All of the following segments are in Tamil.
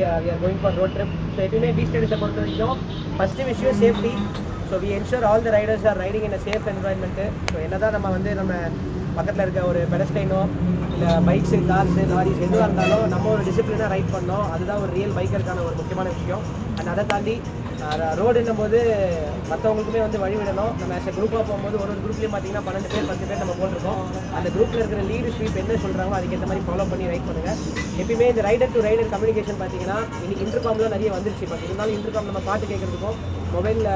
we are going for road trip. So எப்பயுமே பீச் ரைடர்ஸை பொறுத்த வரைக்கும் ஃபர்ஸ்ட் விஷயம் safety. So we ensure all the riders are riding in a safe environment. So என்னதான் நம்ம பக்கத்தில் இருக்க ஒரு பெடஸ்டைனோ இல்லை பைக்ஸு கார்ஸு லாரிஸ் எதுவாக இருந்தாலும் நம்ம ஒரு டிசிப்ளினாக ரைட் பண்ணோம். அதுதான் ஒரு ரியல் பைக்கருக்கான ஒரு முக்கியமான விஷயம். அண்ட் அதை தாண்டி ரோடுன்னும் போது மற்றவங்களுக்குமே வழி விடணும். நம்ம ஆஸ் குரூப்பாக போகும்போது ஒரு குரூப்லேயும் பார்த்தீங்கன்னா 12 பேர் 10 பேர் நம்ம போட்டிருக்கோம். அந்த குரூப்பில் இருக்கிற லீடு ஸ்வீப் என்ன சொல்கிறாங்களோ அதுக்கேற்ற மாதிரி ஃபாலோ பண்ணி ரைட் பண்ணுங்கள். எப்பயுமே இந்த ரைடர் டு ரைடர் கம்யூனிகேஷன் பார்த்தீங்கன்னா இன்னைக்கு இன்டர்காம்லாம் நிறைய வந்துருச்சு. பட் இருந்தாலும் இன்டர்காம் நம்ம பாட்டு கேட்குறதுக்கும் மொபைலில்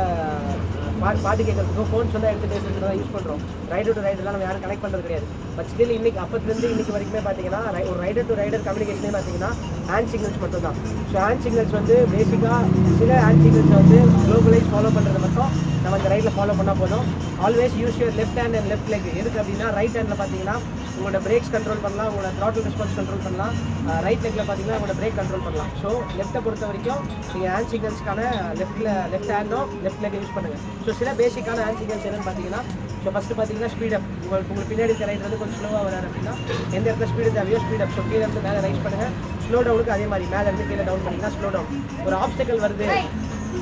பாட்டு கேட்கறதுக்கும் ஃபோன் சொன்னால் எடுத்து பேசுறதுக்கு தான் யூஸ் பண்ணுறோம். ரைடர் டு ரைடர்லாம் நம்ம யாரும் கனெக்ட் பண்ணுறது கிடையாது. பட் ஸ்டில் இன்னைக்கு அப்பத்துலேருந்து இன்னைக்கு வரைக்குமே பார்த்தீங்கன்னா ஒரு ரைடர் டு ரைடர் கம்யூனிகேஷனே பார்த்தீங்கன்னா ஹேண்ட் சிக்னல்ஸ் மட்டும் தான். ஸோ ஹேண்ட் சிக்னல்ஸ் பேசிக்காக சில ஹேண்ட் சிக்னல்ஸை குளோபலைஸ் ஃபாலோ பண்ணுறது மட்டும் நம்ம இந்த ரைட்டில் ஃபாலோ பண்ணால் போதும். Always use your left hand and left leg. எதுக்கு அப்படின்னா ரைட் ஹேண்டில் பார்த்தீங்கன்னா உங்களோட பிரேக்ஸ் கண்ட்ரோல் பண்ணலாம், உங்களோட த்ராட்டில் ரெஸ்பான்ஸ் கண்ட்ரோல் பண்ணலாம். ரைட் லெக்கில் பார்த்தீங்கன்னா உங்களோட பிரேக் கண்ட்ரோல் பண்ணலாம். ஸோ லெஃப்ட்டை பொறுத்த வரைக்கும் நீங்கள் hand சிக்னல்ஸ்க்கான left ஹேண்டோ left leg use பண்ணுங்கள். ஸோ சில பேசிக்கான ஹேண்ட் சிக்னல்ஸ் என்னன்னு பார்த்தீங்கன்னா ஸோ ஃபஸ்ட்டு பார்த்தீங்கன்னா ஸ்பீடப். உங்களுக்கு பின்னாடி இருக்க ரைட் கொஞ்சம் ஸ்லோவாக வராது அப்படின்னா எந்த இடத்துல ஸ்பீடு தேவையோ ஸ்பீடப். ஸோ கீழே இருந்து மேலே ரைஸ் பண்ணுங்கள். ஸ்லோ டவுனுக்கு அதே மாதிரி மேலே இருந்து கீழே டவுன் பண்ணிங்கன்னா ஸ்லோ டவுன். ஒரு ஆப்ஸ்டக்கல் வருது,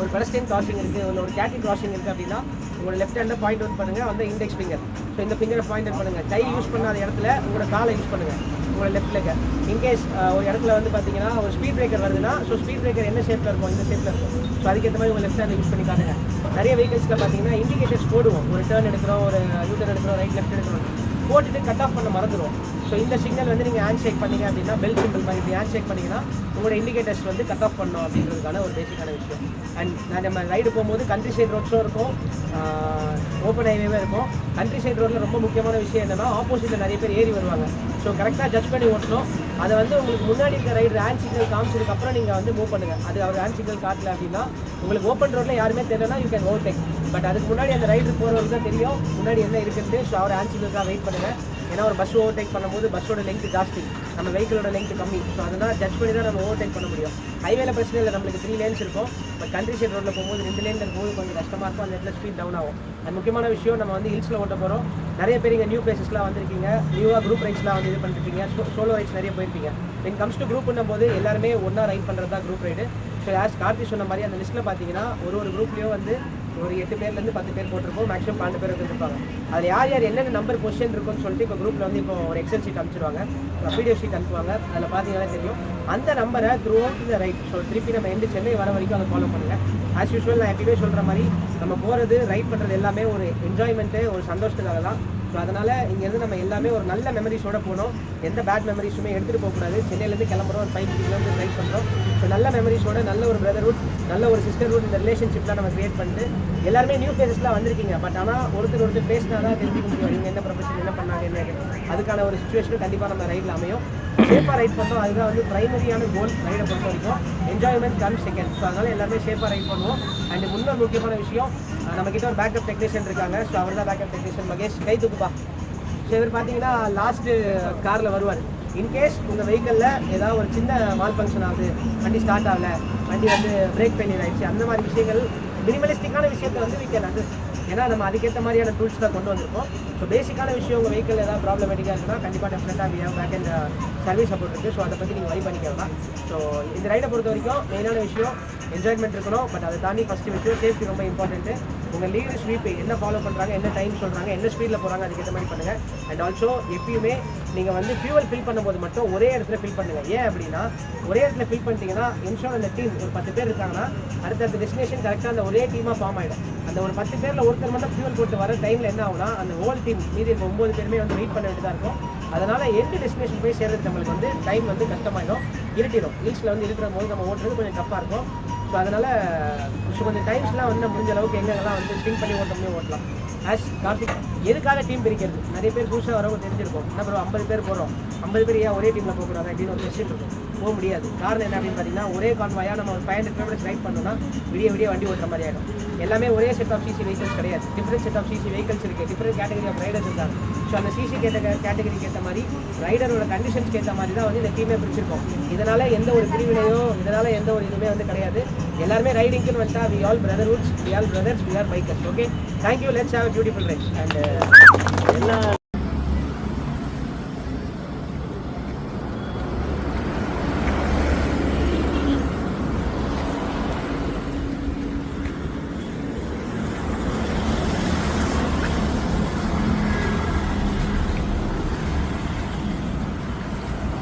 ஒரு பெடஸ்ட்ரியன் கிராசிங் இருக்குது, ஒரு கேட்டிங் கிராசிங் இருக்குது அப்படின்னா உங்களோட லெஃப்ட் ஹேண்டை பாயிண்ட் அவுட் பண்ணுங்கள், இண்டெக்ஸ் ஃபிங்கர். ஸோ இந்த ஃபிங்கரை பாயிண்ட் அவுட் பண்ணுங்கள். கை யூஸ் பண்ணாத இடத்துல உங்களோட காலை யூஸ் பண்ணுங்கள், உங்களோட லெஃப்ட் லெக்கை. இன்கேஸ் ஒரு இடத்துல பார்த்தீங்கன்னா ஒரு ஸ்பீட் பிரேக்கர் வருதுன்னா ஸோ ஸ்பீட் பிரேக்கர் என்ன ஷேப்பில் இருக்கும், இந்த ஷேப்பில் இருக்கும். ஸோ அதுக்கேற்ற மாதிரி உங்கள் லெஃப்ட் ஹேண்டை யூஸ் பண்ணி காட்டுங்க. நிறைய வெஹிக்கல்ஸில் பார்த்தீங்கன்னா இண்டிகேட்டர்ஸ் போடுவோம். ஒரு டர்ன் எடுக்கிறோம், ஒரு யூ டர்ன் எடுக்கிறோம், ரைட் லெஃப்ட் எடுக்கிறோம், போட்டுட்டு கட் ஆஃப் பண்ண மறந்துடும். ஸோ இந்த சிக்னல் நீங்கள் ஹேண்ட் ஷேக் பண்ணிங்க அப்படின்னா பெல் சிம்பிள் மாதிரி இப்படி ஹேண்ட் ஷேக் பண்ணிங்கன்னா உங்களோட இண்டிகேட்டர்ஸ் கட் ஆஃப் பண்ணணும் அப்படின்றதுக்கான ஒரு பேசிக்கான விஷயம். அண்ட் நம்ம ரைடு போகும்போது கண்ட்ரி சைட் ரோட்ஸும் இருக்கும், ஓப்பன் ஹைவேவே இருக்கும். கண்ட்ரி சைட் ரோட்டில் ரொம்ப முக்கியமான விஷயம் என்னென்னா ஆப்போசிட்டில் நிறைய பேர் ஏறி வருவாங்க. ஸோ கரெக்டாக ஜட்ஜ் பண்ணி ஓட்டணும். அதை உங்களுக்கு முன்னாடி இருக்க ரைடர் ஹேண்ட் சிக்னல் காமிச்சதுக்கப்புறம் நீங்கள் மூவ் பண்ணுங்கள். அது அவர் ஹேண்ட் சிக்னல் காட்டல அப்படின்னா உங்களுக்கு ஓப்பன் ரோட்டில் யாருமே தெரியலனா யூ கேன் ஓவர்டேக். பட் அதுக்கு முன்னாடி அந்த ரைடர் போகிறவங்களுக்கு தான் தெரியும் முன்னாடி என்ன இருக்குன்ட்டு. ஸோ அவர் ஹேண்ட் சிக்னலுக்காக வெயிட் பண்ணுங்கள். ஏன்னா ஒரு பஸ் ஓவர்டேக் பண்ணும்போது பஸ்ஸோட லெங்க் ஜாஸ்தி, நம்ம வெஹிக்கிளோட லெங்க் கம்மி. ஸோ அதனால் ஜட்ஜ் பண்ணி தான் நம்ம ஓவர்டேக் பண்ண முடியும். ஹைவேல பிரச்சனை இல்லை, நம்மளுக்கு 3 லேன்ஸ் இருக்கும். பட் கண்ட்ரி சைட் ரோட்டில் போகும்போது 2 லேன் இருக்கும்போது கொஞ்சம் கஷ்டமாக இருக்கும். அந்த இடத்துல ஸ்பீட் டவுன் ஆகும். அது முக்கியமான விஷயம். நம்ம ஹில்ஸில் ஓட்ட போகிறோம். நிறைய பேர் இங்கே நியூ பிளேசஸ்லாம் வந்திருக்கீங்க, நியூவாக குரூப் ரைட்ஸ்லாம் இது பண்ணிருப்பீங்க, சோலோ ரைட்ஸ் நிறைய போயிருப்பீங்க. வென் கம்ஸ் டு குரூப்னும் போது எல்லாருமே ஒன்றா ரைட் பண்ணுறது தான் group ride. So as Karthi சொன்ன மாதிரி அந்த லிஸ்ட்டில் பார்த்தீங்கன்னா ஒரு குரூப்லேயும் ஒரு 8 பேர்லேருந்து 10 பேர் போட்டிருப்போம். மேக்ஸிமம் 12 பேர் வந்துருப்பாங்க. அதில் யார் என்னென்ன நம்பர் பொசிஷன் இருக்குன்னு சொல்லிட்டு இப்போ குரூப்பில் இப்போ ஒரு எக்ஸல் ஷீட் அனுப்பிச்சிடுவாங்க, வீடியோ ஷீட் அனுப்புவாங்க. அதில் பார்த்தீங்கன்னா தெரியும் அந்த நம்பரை through out the right. So திருப்பி நம்ம சென்னை வர வரைக்கும் அதை ஃபாலோ பண்ணுங்கள். ஆஸ் யூஸ்வல் நான் எப்பயுமே சொல்கிற மாதிரி நம்ம போகிறது ரைட் பண்ணுறது எல்லாமே ஒரு என்ஜாய்மெண்ட்டு, ஒரு சந்தோஷத்துக்காக தான். ஸோ அதனால் இங்கேருந்து நம்ம எல்லாமே ஒரு நல்ல மெமரிஸோடு போகணும். எந்த பேட் மெமரிஸுமே எடுத்துகிட்டு போகக்கூடாது. சென்னையிலேருந்து கிளம்புறோம், ஒரு 5 கிலோமீட்டர் ரைட் பண்ணுறோம். ஸோ நல்ல மெமரிஸோட நல்ல ஒரு பிரதர்ஹுட், நல்ல ஒரு சிஸ்டர்ஹுட், இந்த ரிலேஷன்ஷிப்லாம் நம்ம கிரியேட் பண்ணிட்டு எல்லாருமே நியூ பிளேசஸ்லாம் வந்திருக்கீங்க. பட் ஆனால் ஒருத்தர் பேசினா தான் தெரிஞ்சுக்க முடியும் இவங்க என்ன ப்ரொஃபஷன் என்ன பண்ணாங்க என்ன. அதுக்கான ஒரு சுச்சுவேஷனும் கண்டிப்பாக நம்ம ரைடில் அமையும். சேஃபாக ரைட் பண்ணோம், அதுதான் ப்ரைமரியான கோல் ரைடை பொறுத்த வரைக்கும். Enjoyment come second. ஸோ அதனால் எல்லாருமே சேஃபாக ரைட் பண்ணுவோம். அண்ட் இன்னொரு முக்கியமான விஷயம், நம்மக்கிட்ட ஒரு பேக்கப் டெக்னீஷியன் இருக்காங்க. ஸோ அவர் தான் பேக்கப் டெக்னீஷியன் மகேஷ். கை தூக்குப்பா. ஸோ இவர் பார்த்தீங்கன்னா லாஸ்ட்டு காரில் வருவார். இன்கேஸ் உங்கள் வெஹிக்கிளில் ஏதாவது ஒரு சின்ன மால் ஃபங்க்ஷன் ஆகுது, வண்டி ஸ்டார்ட் ஆகலை, வண்டி பிரேக் ஃபெயிலியர் ஆகிடுச்சு, அந்த மாதிரி விஷயங்கள் மினிமலிஸ்டிக்கான விஷயத்தை we can adjust. ஏன்னா நம்ம அதுக்கேற்ற மாதிரியான டூல்ஸ் தான் கொண்டு வந்திருக்கோம். ஸோ பேசிக்கான விஷயம் உங்கள் வெஹிக்கிள் ஏதாவது ப்ராப்ளமேட்டிக்காக இருக்குன்னா கண்டிப்பாக டெஃபினட்டாக பேக் அண்ட் சர்வீஸ் சப்போர்ட் இருக்குது. ஸோ அதை பற்றி நீங்கள் வரி பண்ணிக்கலாம். ஸோ இந்த ரைடை பொறுத்த வரைக்கும் மெயினான விஷயம் என்ஜாய்மெண்ட் இருக்கணும். பட் அதை தாண்டி ஃபஸ்ட்டு விஷயம் சேஃப்டி ரொம்ப இம்பார்ட்டன்ட்டு. உங்கள் லீடு ஸ்வீப் என்ன ஃபாலோ பண்ணுறாங்க, என்ன டைம் சொல்கிறாங்க, என்ன ஸ்பீடில் போகிறாங்க, அதுக்கேற்ற மாதிரி பண்ணுங்கள். அண்ட் ஆல்சோ எப்பயுமே நீங்கள் ஃபியூவல் ஃபில் பண்ணும்போது மட்டும் ஒரே இடத்துல ஃபில் பண்ணுங்கள். ஏன் அப்படின்னா ஒரே இடத்துல ஃபில் பண்ணிட்டீங்கன்னா இன்ஷோர் அந்த டீம் ஒரு 10 பேர் இருக்காங்கன்னா அடுத்த டெஸ்டினேஷன் கரெக்டாக அந்த ஒரே டீமாக ஃபார்ம் ஆகிடும். அந்த ஒரு 10 பேரில் ஒருத்தர் மட்டும் ஃபியூவல் போட்டு வர டைமில் என்ன ஆகுனா அந்த ஹோல் டீம் மீதி 9 பேருமே வெயிட் பண்ண வேண்டியதாக இருக்கும். அதனால் எந்த டெஸ்டினேஷன் போய் சேர்றதுக்கு நம்மளுக்கு டைம் கஷ்டமாயிடும், இருட்டிடும். ஹில்ஸில் இருக்கிற போது நம்ம ஓட்டுறது கொஞ்சம் டஃப்பாக இருக்கும். ஸோ அதனால் கொஞ்சம் டைம்ஸ்லாம் முடிஞ்ச அளவுக்கு எங்கெல்லாம் ஸ்பின் பண்ணி ஓட்டலாம். ஆஸ் கார்த்திக் எதுக்காக டீம் பிரிக்கிறது, நிறைய பேர் புதுசாக வரவங்க தெரிஞ்சிருக்கும். என்ன ப்ரோ 50 பேர் போகிறோம், 50 பேர் ஏன் ஒரே டீமில் போகக்கூடாது அப்படின்னு ஒரு கொஸ்டின் இருக்கும். போக முடியாது. காரணம் என்ன அப்படின்னு பார்த்தீங்கன்னா ஒரே கான்வாயாக நம்ம ஒரு 500 கிலோமீட்டர்ஸ் ரைட் பண்ணோம்னா விடிய வண்டி ஓட்டுற மாதிரி ஆகிடும். எல்லாமே ஒரே செட் ஆஃப் சிசி வெஹிக்கல்ஸ் கிடையாது. Different set of CC vehicles இருக்குது, டிஃப்ரெண்ட் கேட்டகரி ஆஃப் ரைடர்ஸ் இருக்காங்க. ஸோ அந்த சிசி கேட்டகரிக்கு ஏற்ற மாதிரி ரைடரோட கண்டிஷன்ஸ்க்கு ஏற்ற மாதிரி தான் இந்த டீமே பிரிச்சிருக்கோம். இதனால் எந்த ஒரு பிரிவினையோ இதனால் எந்த ஒரு இதுவுமே கிடையாது. எல்லாருமே ரைடிங்க்குன்னு வந்துட்டா we all brotherhoods, we all brothers, we are bikers. Okay, thank you. Let's have a beautiful race. And